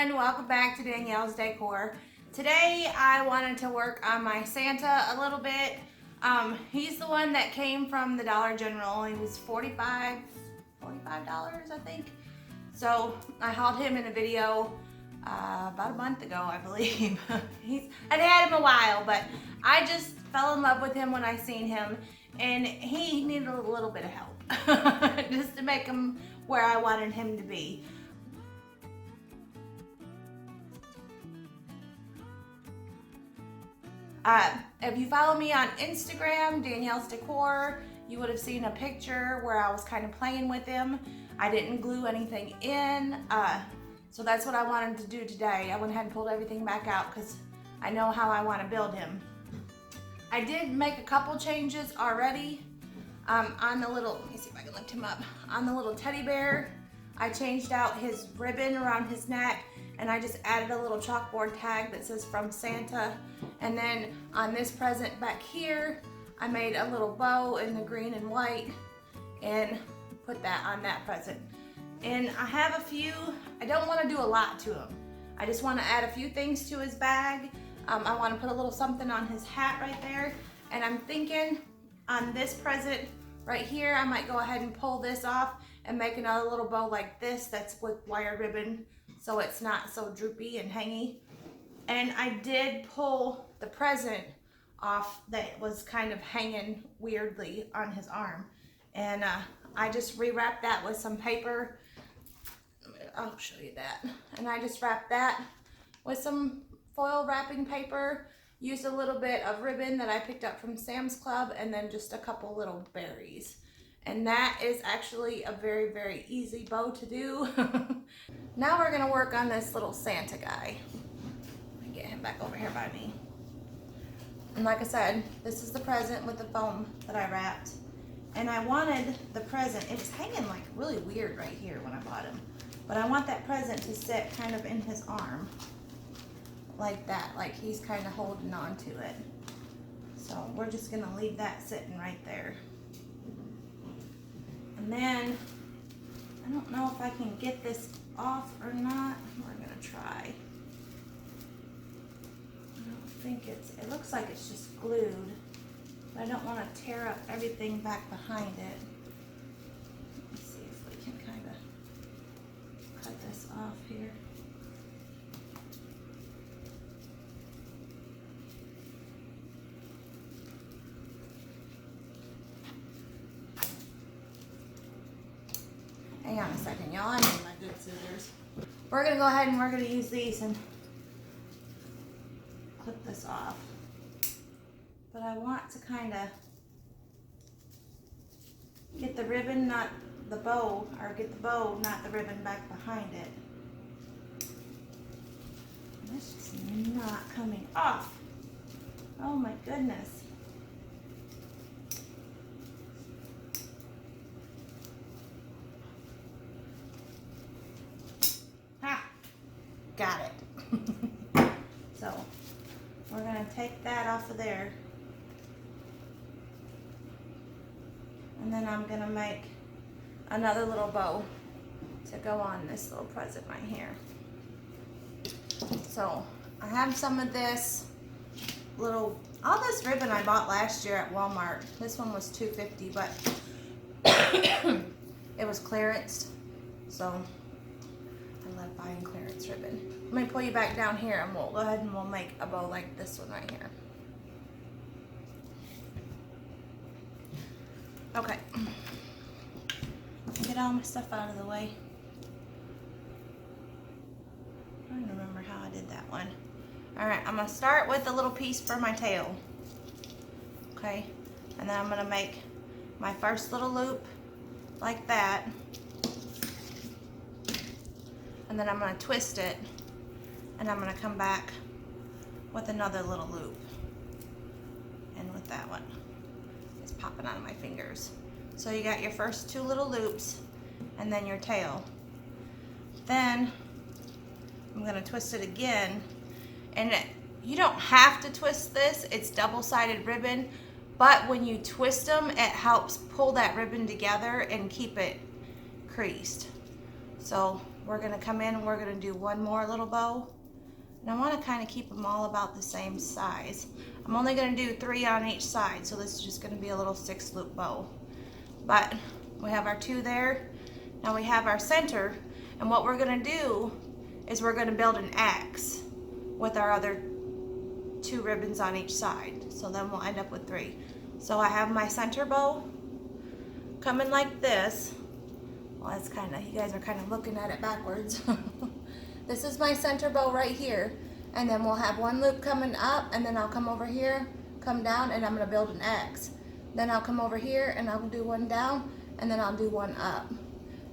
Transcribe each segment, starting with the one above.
everyone, welcome back to Danielle's Decor. Today I wanted to work on my Santa a little bit. He's the one that came from the Dollar General. He was $45, I think. So I hauled him in a video about a month ago, I believe. I'd had him a while, but I just fell in love with him when I seen him, and he needed a little bit of help just to make him where I wanted him to be. If you follow me on Instagram, Danielle's Decor, you would have seen a picture where I was kind of playing with him. I didn't glue anything in, so that's what I wanted to do today. I went ahead and pulled everything back out because I know how I want to build him. I did make a couple changes already on the little, let me see if I can lift him up, on the little teddy bear. I changed out his ribbon around his neck, and I just added a little chalkboard tag that says from Santa. And then on this present back here, I made a little bow in the green and white and put that on that present. And I have a few, I don't want to do a lot to him. I just want to add a few things to his bag. I want to put a little something on his hat right there. And I'm thinking on this present right here, I might go ahead and pull this off and make another little bow like this that's with wire ribbon, so it's not so droopy and hangy. And I did pull the present off that was kind of hanging weirdly on his arm. And I just rewrapped that with some paper. I'll show you that. And I just wrapped that with some foil wrapping paper, used a little bit of ribbon that I picked up from Sam's Club, and then just a couple little berries. And that is actually a very, very easy bow to do. Now we're gonna work on this little Santa guy. Let me get him back over here by me. And like I said, this is the present with the foam that I wrapped. And I wanted the present, it was hanging like really weird right here when I bought him. But I want that present to sit kind of in his arm. Like that, like he's kind of holding on to it. So we're just gonna leave that sitting right there. And then, I don't know if I can get this off or not. We're gonna try. I don't think it looks like it's just glued, but I don't want to tear up everything back behind it. Let's see if we can kind of cut this off here. Hang on a second, y'all. I need my good scissors. We're gonna go ahead and we're gonna use these and clip this off. But I want to kind of get the ribbon, not the bow, or get the bow, not the ribbon, back behind it. And it's just not coming off. Oh my goodness. Got it. So we're going to take that off of there, and then I'm going to make another little bow to go on this little present right here. So I have some of this little, all this ribbon I bought last year at Walmart. This one was $2.50, but it was clearance, so I love buying clearance ribbon. Let me pull you back down here and we'll go ahead and we'll make a bow like this one right here. Okay. Get all my stuff out of the way. I don't remember how I did that one. Alright, I'm going to start with a little piece for my tail. Okay, and then I'm going to make my first little loop like that. And then I'm going to twist it, and I'm going to come back with another little loop. And with that one, it's popping out of my fingers. So you got your first two little loops, and then your tail. Then I'm going to twist it again, and you don't have to twist this. It's double-sided ribbon, but when you twist them, it helps pull that ribbon together and keep it creased. So we're gonna come in and we're gonna do one more little bow. And I wanna kinda keep them all about the same size. I'm only gonna do 3 on each side, so this is just gonna be a little 6-loop bow. But we have our 2 there. Now we have our center, and what we're gonna do is we're gonna build an X with our other 2 ribbons on each side. So then we'll end up with 3. So I have my center bow coming like this. Well, that's kinda, you guys are kinda looking at it backwards. This is my center bow right here. And then we'll have 1 loop coming up, and then I'll come over here, come down, and I'm gonna build an X. Then I'll come over here and I'll do 1 down, and then I'll do 1 up.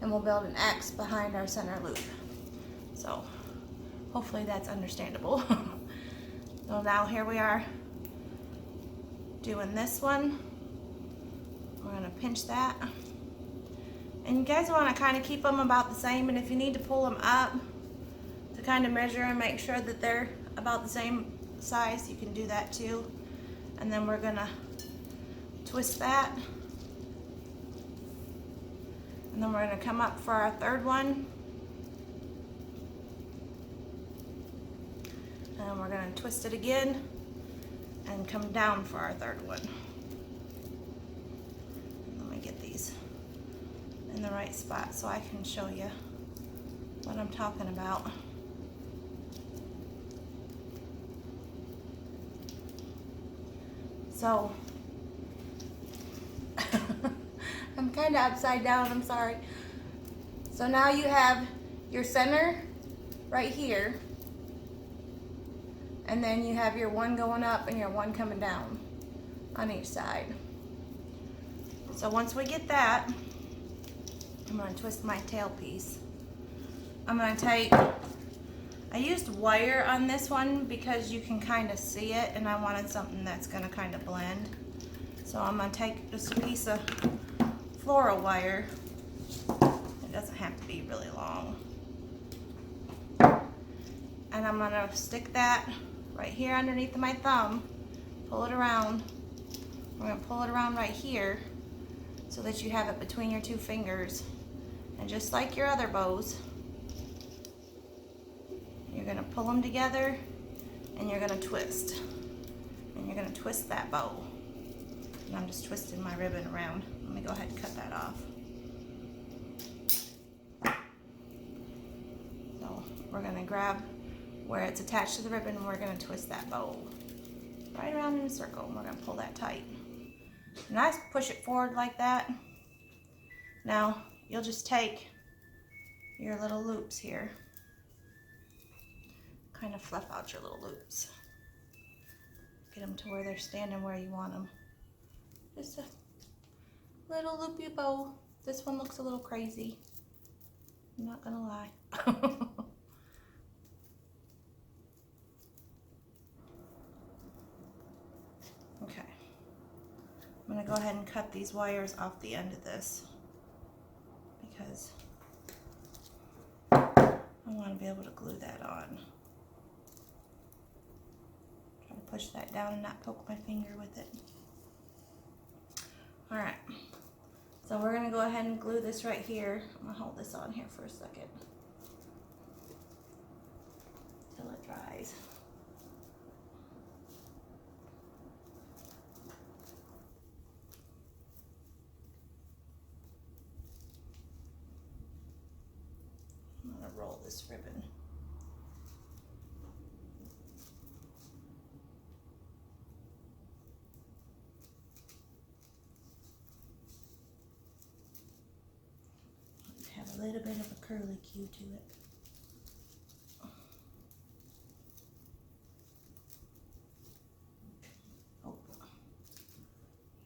And we'll build an X behind our center loop. So hopefully that's understandable. So now here we are doing this one. We're gonna pinch that. And you guys wanna kinda keep them about the same, and if you need to pull them up to kind of measure and make sure that they're about the same size, you can do that too. And then we're gonna twist that. And then we're gonna come up for our 3rd one. And we're gonna twist it again and come down for our 3rd one. Let me get these in the right spot so I can show you what I'm talking about. So I'm kind of upside down, I'm sorry. So now you have your center right here, and then you have your 1 going up and your 1 coming down on each side. So once we get that, I'm going to twist my tail piece. I'm going to take, I used wire on this one because you can kind of see it, and I wanted something that's going to kind of blend. So I'm going to take just a piece of floral wire. It doesn't have to be really long. And I'm going to stick that right here underneath my thumb, pull it around. We're going to pull it around right here so that you have it between your 2 fingers. And just like your other bows, you're going to pull them together and you're going to twist. And you're going to twist that bow. And I'm just twisting my ribbon around. Let me go ahead and cut that off. So we're going to grab where it's attached to the ribbon, and we're going to twist that bow right around in a circle, and we're going to pull that tight. And I push it forward like that. Now you'll just take your little loops here, kind of fluff out your little loops. Get them to where they're standing where you want them. Just a little loopy bow. This one looks a little crazy, I'm not gonna lie. Okay, I'm gonna go ahead and cut these wires off the end of this because I want to be able to glue that on. Try to push that down and not poke my finger with it. Alright, so we're going to go ahead and glue this right here. I'm going to hold this on here for a second until it dries. I'm going to roll this ribbon. Have a little bit of a curly cue to it. Oh,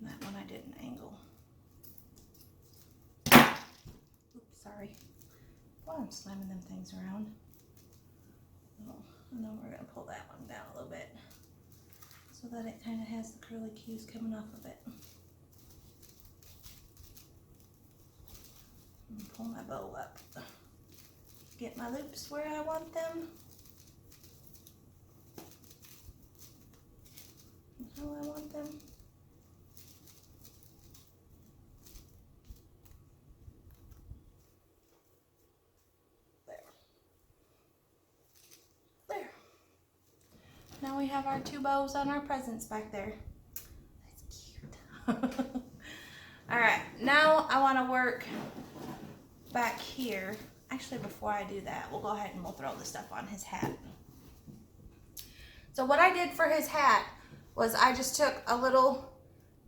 that one I didn't angle. Oops, sorry. Well, I'm slamming them things around. Oh, and then we're going to pull that one down a little bit so that it kind of has the curly cues coming off of it. And pull my bow up. Get my loops where I want them. And how I want them. There. we have our 2 bows on our presents back there. That's cute. All right, now I want to work back here. Actually, before I do that, we'll go ahead and we'll throw the stuff on his hat. So what I did for his hat was I just took a little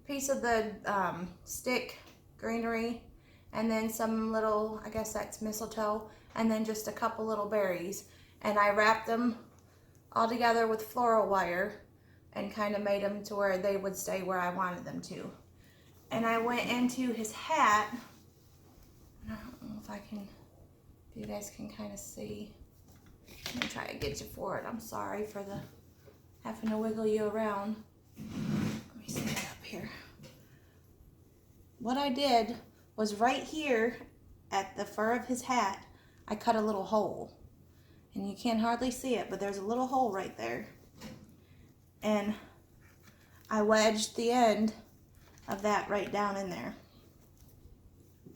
piece of the stick greenery and then some little, I guess that's mistletoe, and then just a couple little berries. And I wrapped them all together with floral wire and kind of made them to where they would stay where I wanted them to. And I went into his hat. I don't know if you guys can kind of see. I'm gonna try to get you for it. I'm sorry for the having to wiggle you around. Let me set it up here. What I did was right here at the fur of his hat, I cut a little hole. And you can't hardly see it, but there's a little hole right there. And I wedged the end of that right down in there.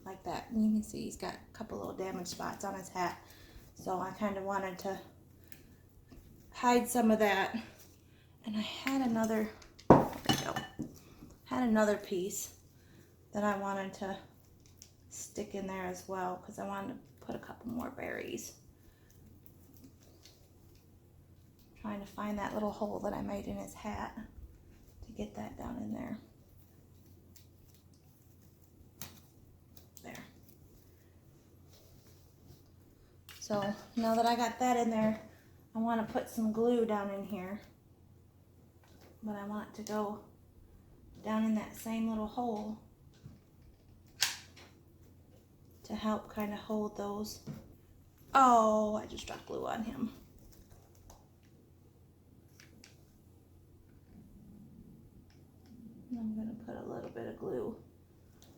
Like that. And you can see he's got a couple little damaged spots on his hat. So I kind of wanted to hide some of that. And I had another, there we go. Had another piece that I wanted to stick in there as well because I wanted to put a couple more berries. Trying to find that little hole that I made in his hat to get that down in there. There. So now that I got that in there, I want to put some glue down in here. But I want it to go down in that same little hole to help kind of hold those. Oh, I just dropped glue on him. I'm going to put a little bit of glue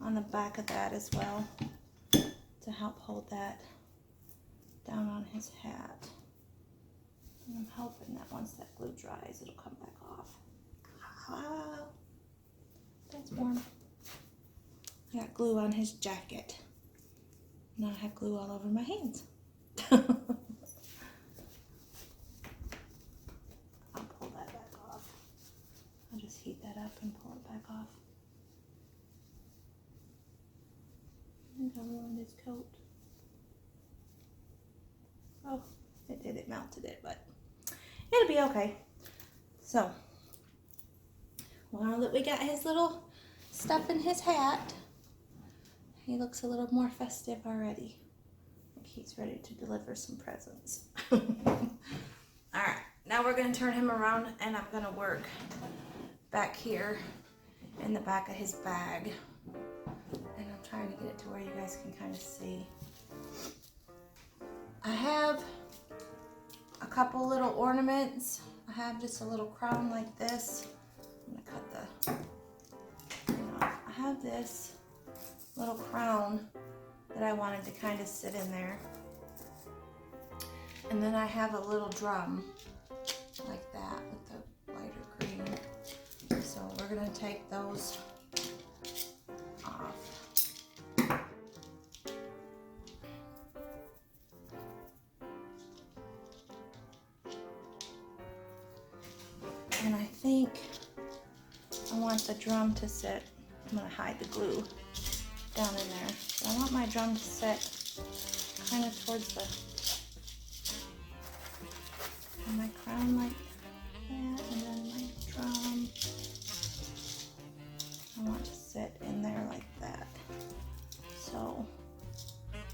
on the back of that as well to help hold that down on his hat. And I'm hoping that once that glue dries, it'll come back off. Ah, that's warm. I got glue on his jacket. Now I have glue all over my hands. I'll pull that back off. I'll just heat that up and pull it back off. I think I ruined his coat. Oh, it did. It melted it, but it'll be okay. So, now that we got his little stuff in his hat, he looks a little more festive already. Like he's ready to deliver some presents. Alright, now we're going to turn him around and I'm going to work back here in the back of his bag. And I'm trying to get it to where you guys can kind of see. I have a couple little ornaments. I have just a little crown like this. I'm going to cut the, I have this little crown that I wanted to kind of sit in there. And then I have a little drum like that with the lighter green. So we're going to take those off. And I think I want the drum to sit. I'm going to hide the glue down in there. So I want my drum to sit kind of towards the, and my crown like that, and then my drum, I want to sit in there like that. So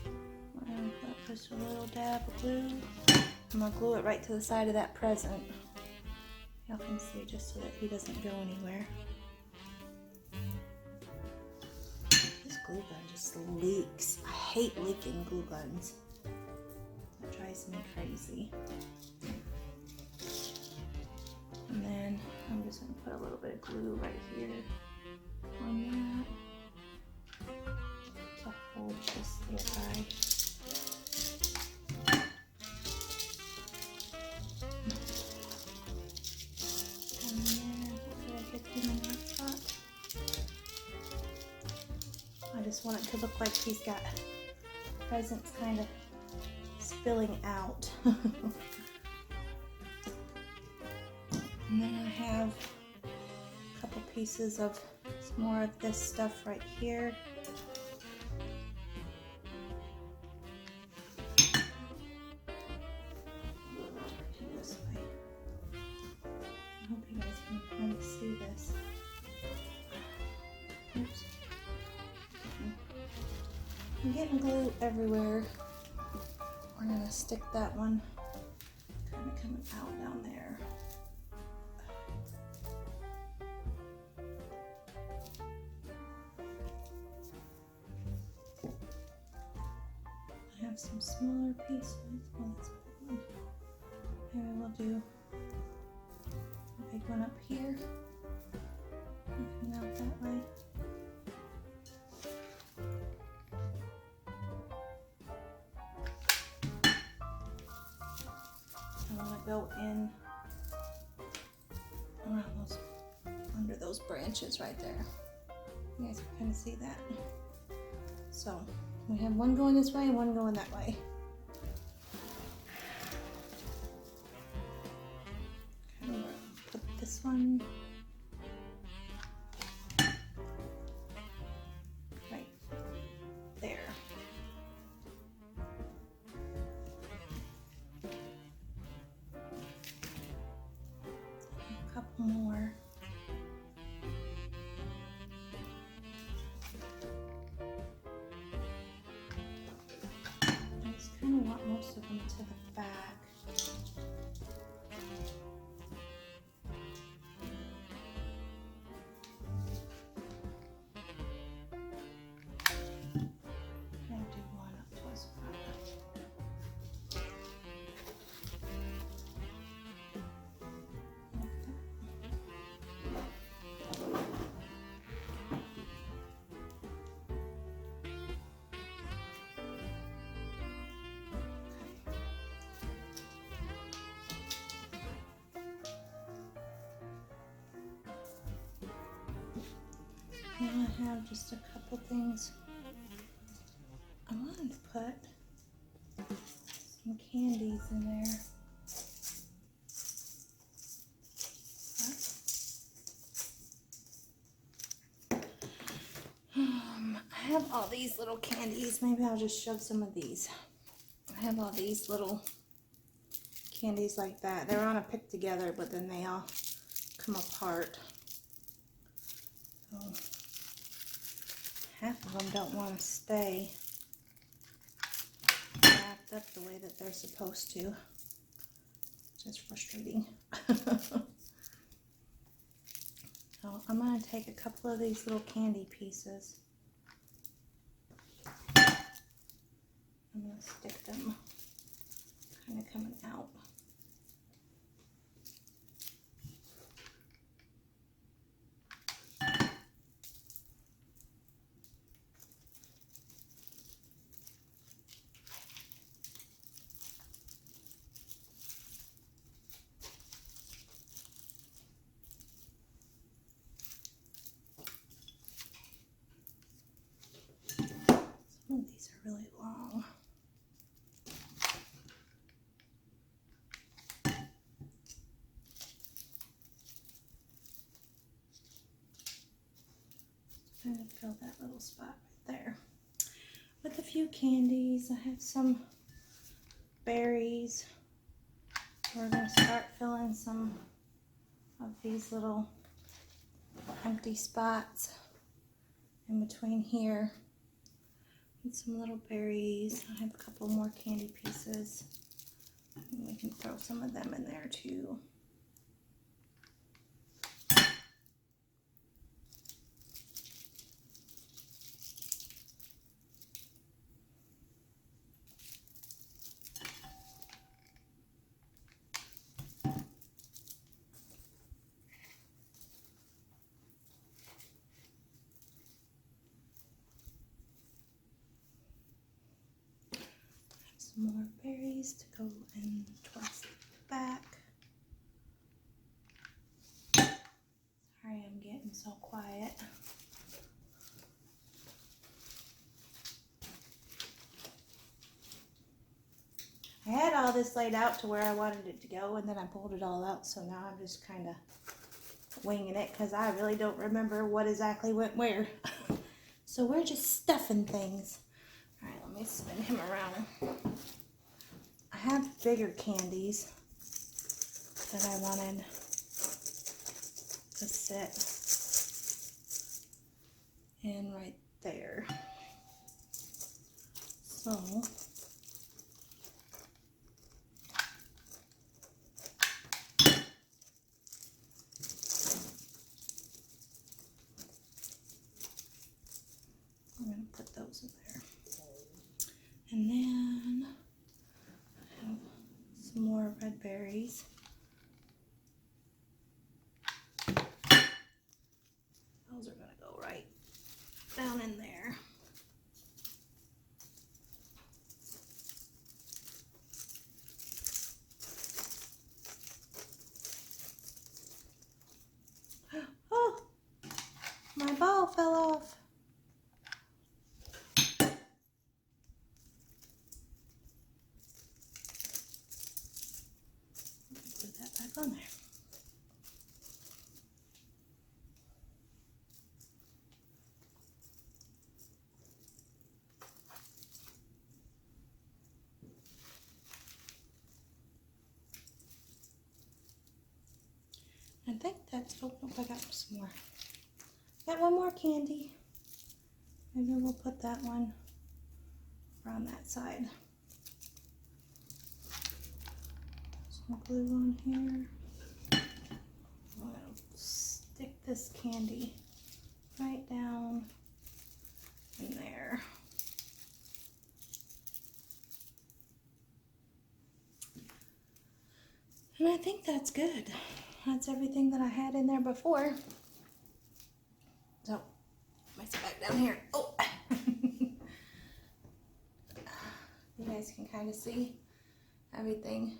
I'm going to put just a little dab of glue. I'm going to glue it right to the side of that present. Y'all can see just so that he doesn't go anywhere. Glue gun just leaks. I hate leaking glue guns. It drives me crazy. And then I'm just going to put a little bit of glue right here on that to hold this little guy. And then hopefully I get him in that spot. I just want it to look like he's got presents kind of spilling out. And then I have a couple pieces of some more of this stuff right here. This way. I hope you guys can kind of see this. Oops. I'm getting glue everywhere. We're gonna stick that one kind of coming out down there. I have some smaller pieces. Oh, that's a big one. Maybe we'll do a big one up here. Coming out that way. I want to go in around those, under those branches right there. You guys can kind of see that. So we have one going this way and one going that way. Okay, put this one right there. A couple more. I just kind of want most of them to the back. I'll do one up towards the front. And I have just a couple things. I wanted to put some candies in there. I have all these little candies. Maybe I'll just shove some of these. I have all these little candies like that. They're on a pick together, but then they all come apart. So half of them don't want to stay wrapped up the way that they're supposed to, which is frustrating. So I'm going to take a couple of these little candy pieces. I'm going to stick them kind of coming out. Some of these are really long. Kind of fill that little spot right there with a few candies. I have some berries. We're going to start filling some of these little empty spots in between here. And some little berries. I have a couple more candy pieces. And we can throw some of them in there too. More berries to go in towards the back. Sorry, I'm getting so quiet. I had all this laid out to where I wanted it to go, and then I pulled it all out, so now I'm just kind of winging it because I really don't remember what exactly went where. So we're just stuffing things. All right, let me spin him around. I have bigger candies that I wanted to sit in right there. So I'm going to put those in there. And then I have some more red berries. Those are going to go right down in there. Oh, my ball fell off. Put that back on there. I think that's, oh, nope, I got some more. Got one more candy. Maybe we'll put that one around that side. Some glue on here. I'm gonna stick this candy right down in there. And I think that's good. That's everything that I had in there before. So, let me sit back down here. Oh! You guys can kind of see everything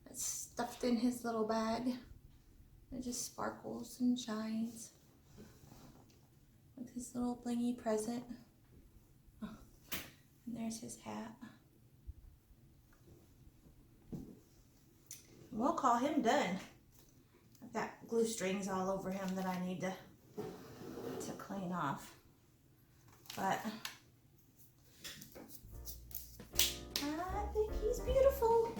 that's stuffed in his little bag. It just sparkles and shines with his little blingy present. Oh, and there's his hat. We'll call him done. I've got glue strings all over him that I need to clean off. But I think he's beautiful.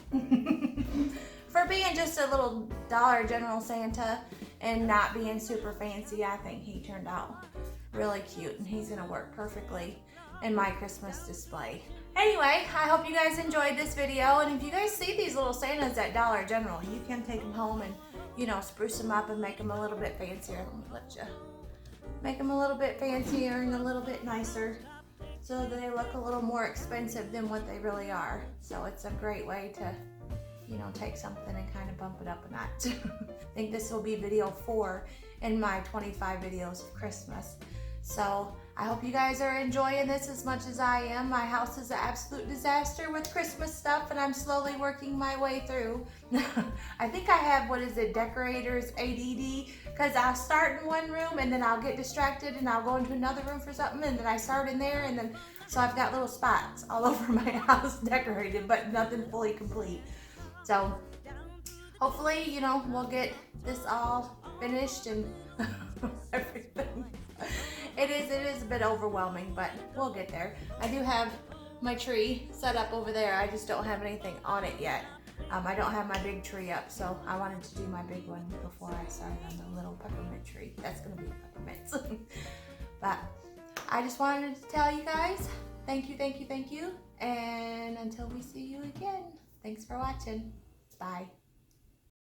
For being just a little Dollar General Santa and not being super fancy, I think he turned out really cute, and he's gonna work perfectly in my Christmas display. Anyway, I hope you guys enjoyed this video, and if you guys see these little Santas at Dollar General, you can take them home and, you know, spruce them up and make them a little bit fancier. Let me let you make them a little bit fancier and a little bit nicer so that they look a little more expensive than what they really are. So it's a great way to, you know, take something and kind of bump it up a notch. I think this will be video 4 in my 25 videos of Christmas. So I hope you guys are enjoying this as much as I am. My house is an absolute disaster with Christmas stuff, and I'm slowly working my way through. I think I have, what is it, decorators ADD, because I'll start in one room and then I'll get distracted and I'll go into another room for something, and then I start in there, and then so I've got little spots all over my house decorated, but nothing fully complete. So hopefully, you know, we'll get this all finished and everything. It is a bit overwhelming, but we'll get there. I do have my tree set up over there. I just don't have anything on it yet. I don't have my big tree up, so I wanted to do my big one before I started on the little peppermint tree. That's gonna be peppermints. But I just wanted to tell you guys, thank you, thank you, thank you. And until we see you again, thanks for watching. Bye.